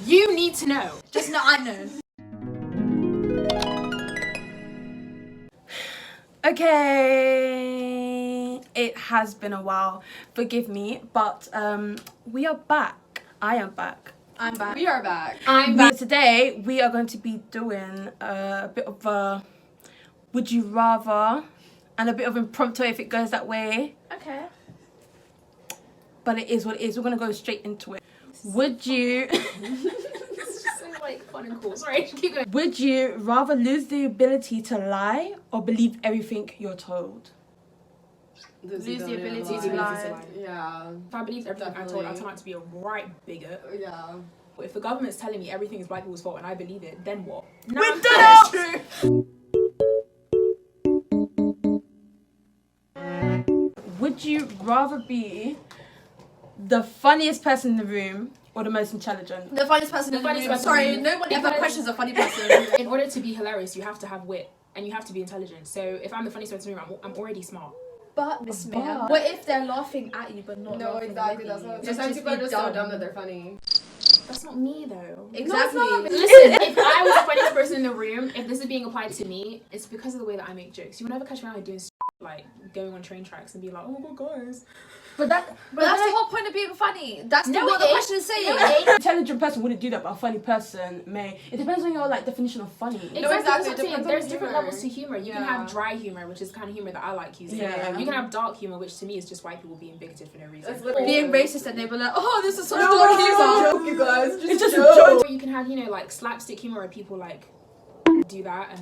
You need to know. Just know I know. Okay, it has been a while. Forgive me, but we are back. I am back. I'm back. We are back. I'm back. Today we are going to be doing a bit of a would you rather and a bit of impromptu if it goes that way. Okay. But it is what it is. We're gonna go straight into it. Would you? It's just so like fun and cool. Sorry, keep going. Would you rather lose the ability to lie or believe everything you're told? Lose the ability to lie. Yeah. If I believed everything I told, I turn out to be a right bigot. Yeah. But if the government's telling me everything is black people's fault and I believe it, then what? We're done. True. Would you rather be the funniest person in the room or the most intelligent? The funniest person in the room. Sorry, no one ever questions a funny person. In order to be hilarious, you have to have wit and you have to be intelligent. So if I'm the funniest person in the room, I'm already smart. But Miss Mia, what if they're laughing at you but not No, laughing exactly. with That's you? what. Just Sometimes people are be just so dumb that they're funny. That's not me though. Exactly. No, listen, if I was the funniest person in the room, if this is being applied to me, it's because of the way that I make jokes. You will never catch me out doing like going on train tracks and be like, oh my god, guys. But that's the whole point of being funny. That's what the question is saying. An intelligent person wouldn't do that, but a funny person may. It depends on your like definition of funny. Exactly. No, exactly. That's what I'm saying. Depends on There's the different humor. levels to humor. You can have dry humor, which is the kind of humor that I like using. Yeah. You can have dark humor, which to me is just white people being bigoted for no reason. That's literally Being racist and they were like, oh, this is such No, dark it's humor. a joke, you guys. It's just a joke. joke. Or you can have, you know, like slapstick humor where people like do that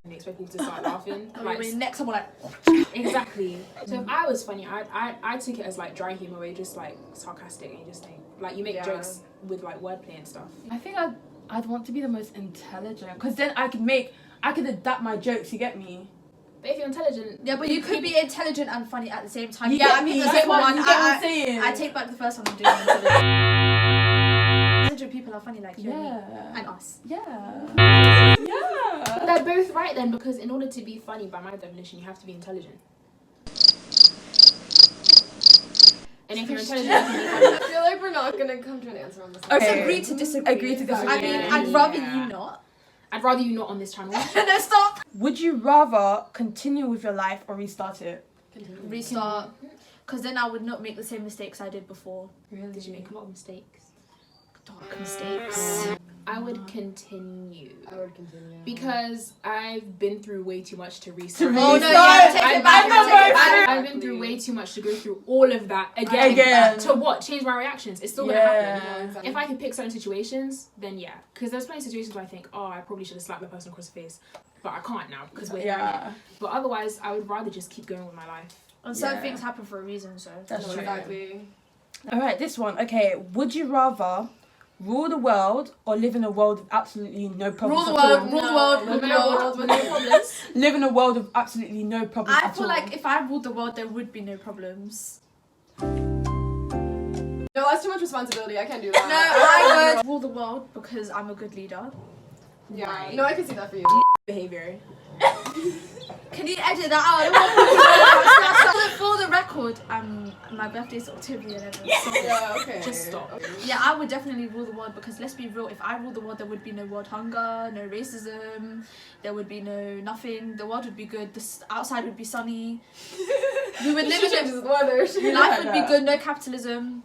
and they expect people to start laughing. Like, next time we're like, exactly. So if I was funny, I took it as like dry humor where you're just like sarcastic and you just think like you make jokes with like wordplay and stuff. I think I'd want to be the most intelligent because then I could adapt my jokes. You get me? But if you're intelligent, yeah, but you could be intelligent and funny at the same time. You Yeah, get I me? mean the You second get what- one. you get what I'm saying? I take back the first one. I'm doing intelligent. Intelligent people are funny like you and me. And us. Yeah. they're both right then, because in order to be funny, by my definition, you have to be intelligent. And if you're intelligent, you can be funny. I feel like we're not gonna come to an answer on this. Okay. Let's agree to disagree. Agree to disagree. I mean, I'd rather you not. I'd rather you not on this channel. No, stop. Would you rather continue with your life or restart it? Restart. Because then I would not make the same mistakes I did before. Really? Did you make a lot of mistakes? Dark mistakes. I would continue. I would continue. Because I've been through way too much to restart. Oh no, yeah, take it back. I've been through way too much to go through all of that again. To what? Change my reactions. It's still gonna happen. Exactly. If I could pick certain situations, then yeah. Because there's plenty of situations where I think, oh, I probably should have slapped the person across the face. But I can't now because we're here. But otherwise, I would rather just keep going with my life. And certain things happen for a reason, so. That's true. Exactly. Alright, this one. Okay, would you rather rule the world or live in a world with absolutely no problems Rule the at world, all? rule the world, rule the world. with no problems. Live in a world with absolutely no problems I at feel all. like if I ruled the world, there would be no problems. No, that's too much responsibility. I can't do that. No, I would rule the world because I'm a good leader. Yeah. Right. No, I can see that for you. Behavior. Can you edit that out? For the record, my birthday's October 11th. So Yeah. Okay. Just stop. Okay. yeah, I would definitely rule the world because let's be real, if I rule the world, there would be no world hunger, no racism, there would be no nothing. The world would be good. The outside would be sunny. We would live in Changes the weather. life would be good. No capitalism.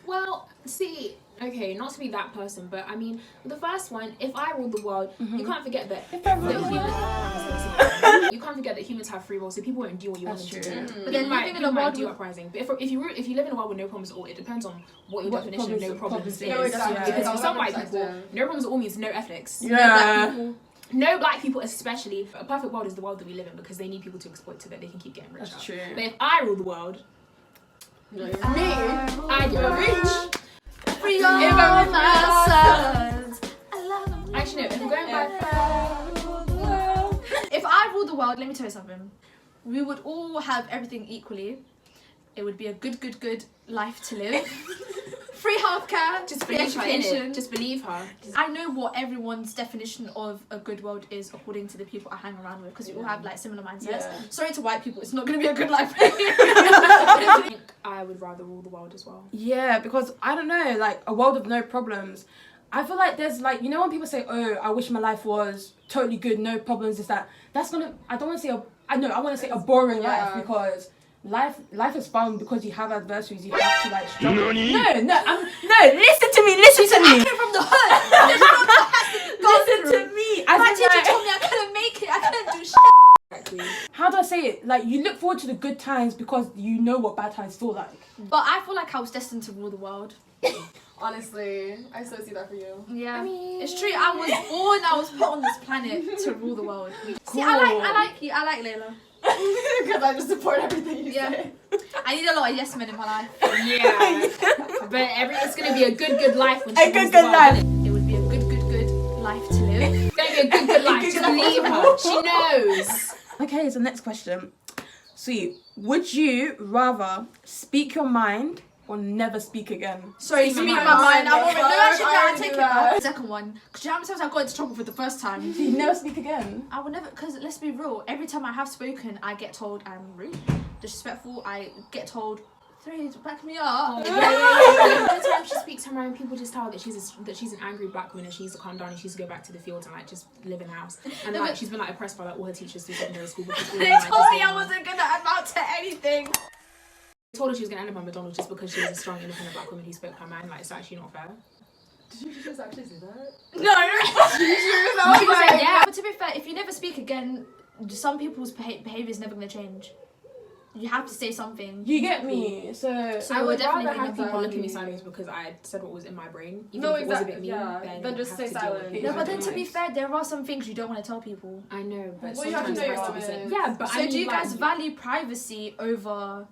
Well, see, okay, not to be that person, but I mean, the first one, if I ruled the world, you can't forget that you can't forget that humans have free will, so people won't do what you want them to do. But then living in a world do with uprising. But if you live in a world with no problems at all, it depends on what your What definition of no problems problems is. is. No, exactly. Because for some white 100% people, no problems at all means no ethics. Yeah. No black people especially. A perfect world is the world that we live in because they need people to exploit so that they can keep getting rich. That's true. But if I rule the world, No, you're me. I get rich. free all my sons. I love them. Actually, no, if we're going by If I ruled the world, let me tell you something. We would all have everything equally. It would be a good life to live. free healthcare, Just free believe her, education. innit? Just believe her. I know what everyone's definition of a good world is according to the people I hang around with, because we all have like similar mindsets. Yeah. Sorry to white people, it's not going to be a good life. I think I would rather rule the world as well. Yeah, because I don't know, like a world of no problems. I feel like there's like, you know when people say, oh, I wish my life was totally good, no problems, that's gonna, I don't want to say I want to say a boring life, because life is fun because you have adversaries, you have to like struggle. No, listen to me. I came from the hood. Listen to me. My teacher told me I couldn't make it, I couldn't do shit. Exactly. How do I say it? Like, you look forward to the good times because you know what bad times feel like. But I feel like I was destined to rule the world. Honestly, I so see that for you. Yeah, I mean, it's true. I was put on this planet to rule the world. Cool. See, I like you. I like Layla. Because I just support everything you say. I need a lot of yes men in my life. Yeah. But it's gonna be a good life when she A rules good the world, life. innit? It would be a good life to live. It's gonna be a good life. Just believe her. She knows. Okay, so next question. Sweet. Would you rather speak your mind or never speak again? Sorry, Speak speak my my mind. mind. I'm already, no, actually, I I take it do that. back. Second one, because you know how many times I got into trouble for the first time. You never speak again? I would never, because let's be real, every time I have spoken, I get told I'm rude, disrespectful, I get told, Threes, back me up. Every time she speaks her mind, people just tell her that she's an angry black woman and she needs to calm down and she needs to go back to the fields and like just live in the house. And like she's been like oppressed by like all her teachers through secondary school because all of They them, like, told just me being, I wasn't going to amount to anything. They told her she was gonna end up on McDonald's just because she was a strong, independent black woman who spoke her mind. Like, it's actually not fair. Did you just actually say that? No. She said, yeah. But to be fair, if you never speak again, some people's behaviour is never going to change. You have to say something. You get me? So I would definitely rather have gonna people value. look at me sideways because I said what was in my brain. Even No, if it was a bit exactly, mean, yeah. Then you just have stay to deal silent. with it. No, but then to be Nice. fair, there are some things you don't want to tell people. I know, but Well, you have to sometimes know it your has to be said. limits. Yeah, but So I mean, do you guys like, value privacy over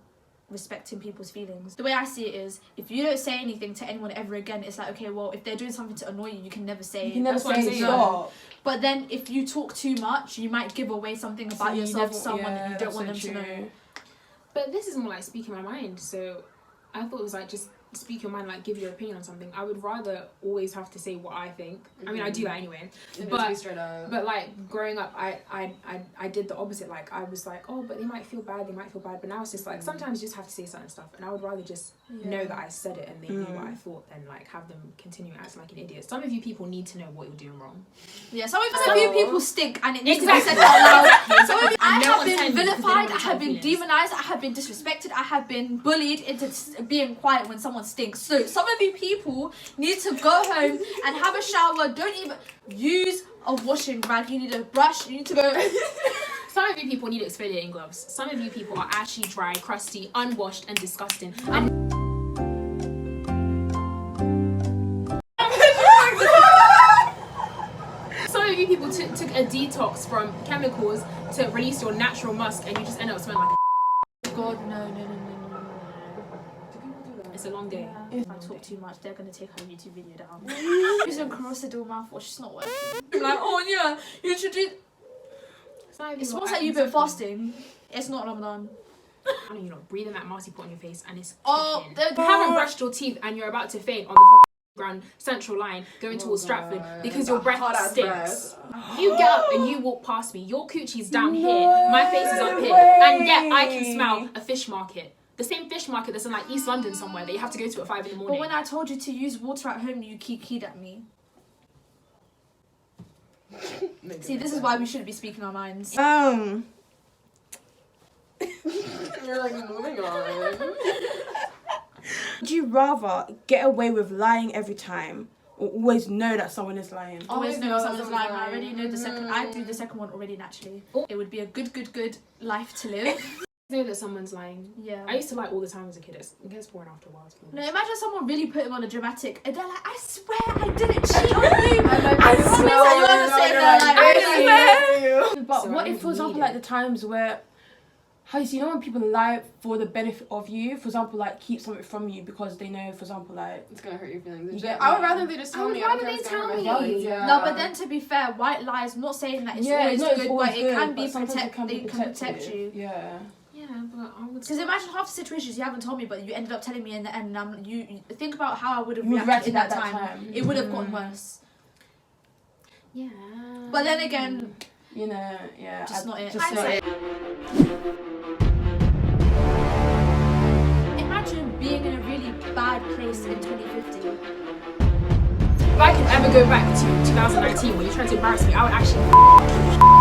respecting people's feelings? The way I see it is, if you don't say anything to anyone ever again, it's like, okay, well, if they're doing something to annoy you, you can never say. you can never That's what I'm say saying. stop. But then if you talk too much, you might give away something about you yourself never- to someone yeah, that you don't that's want them so to true. know. But this is more like speaking my mind. So I thought it was like just speak your mind, like give your opinion on something. I would rather always have to say what I think. I mean, I do that anyway. It But- needs to be straight up. But like growing up, I did the opposite. Like I was like, oh, but they might feel bad. But now it's just like sometimes you just have to say certain stuff, and I would rather just know that I said it and they knew what I thought than like have them continue acting like an idiot. Some of you people need to know what you're doing wrong. Yeah, some of you people stink and it needs Exactly. to be said out loud. Some of you, I And no have one's been telling you because they don't vilified, wanna I have been hurt feelings. demonized, I have been disrespected, I have been bullied into being quiet when someone stinks. So some of you people need to go home and have a shower. Don't even use a washing rag. You need a brush. You need to go. Some of you people need exfoliating gloves. Some of you people are actually dry, crusty, unwashed, and disgusting. And some of you people took a detox from chemicals to release your natural musk, and you just end up smelling like God, no. it's a long day. If I talk too much, they're gonna take her YouTube video down. Using Corrosidor mouthwash, it's not working. I'm like, oh yeah, you should do. It smells like you've been fasting. It's not Ramadan. I mean, you're not breathing that marty pot on your face, and it's Oh, kicking. You haven't brushed your teeth, and you're about to faint on the fucking Grand Central line going towards Stratford because your breath Hot-ass stinks. breath. You get up and you walk past me. Your coochie's down here. My face is up here, and yet I can smell a fish market. The same fish market that's in like East London somewhere that you have to go to at 5 in the morning. But when I told you to use water at home, you keyed at me. See, this is why we shouldn't be speaking our minds. Um, You're like moving on. would you rather get away with lying every time or always know that someone is lying? Always know that someone's someone's lying. I lying. already know the second. I do the second one already naturally. It would be a good life to live. I know that someone's lying. Yeah. I used to lie all the time as a kid. It gets boring after a while. To be No, honest. imagine someone really putting on a dramatic, and they're like, I swear I didn't cheat on you. I promise you want to say that, like, But So what I if, would for example, need like it. the times where, how you see, you know when people lie for the benefit of you, for example, like keep something from you because they know, for example, like It's gonna hurt your feelings. You get I would me? rather they just tell would me. I don't rather care they if it's gonna tell hurt me. my feelings, yeah. No, but then to be fair, white lies. I'm not saying that it's always no, it's good, always but it good, can but be sometimes it protect. can be They can protect protective. you. Yeah. Yeah. but I would. Because imagine half the situations you haven't told me, but you ended up telling me in the end. And you think about how I would have You would reacted in react that at that time. time. It would have gotten worse. Yeah. But then again, You know, yeah. Just not it. Just not it. imagine being in a really bad place in 2050. If I could ever go back to 2019 when you're trying to embarrass me, I would actually